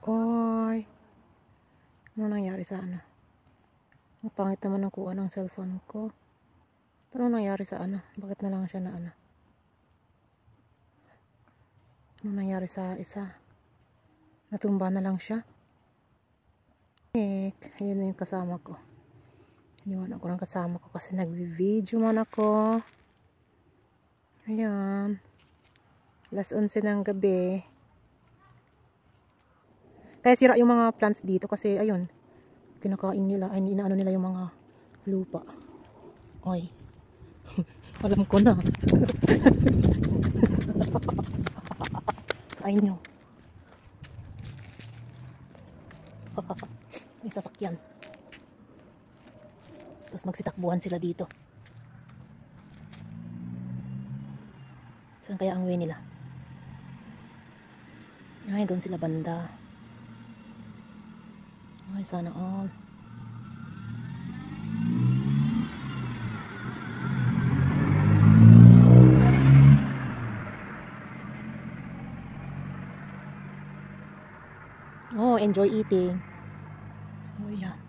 Oy, ano nangyari sa ano? Ang pangit naman ng kuha ng cellphone ko. Pero ano nangyari sa ano? Bakit na lang siya na ano? Ano nangyari sa isa? Natumba na lang siya. Ayun na yung kasama ko. Iniwan ako ng kasama ko kasi nagvi-video man ako. Ayan. 11:11 ng gabi. Kaya sira yung mga plants dito kasi ayun. Kinakain nila, ay inaano nila yung mga lupa. Oy. Alam ko na. Kain nyo. May sasakyan. Tapos magsitakbuhan sila dito. Saan kaya ang way nila? Ay, doon sila banda. Ay, sana all. Oh, enjoy eating. Oh, yeah.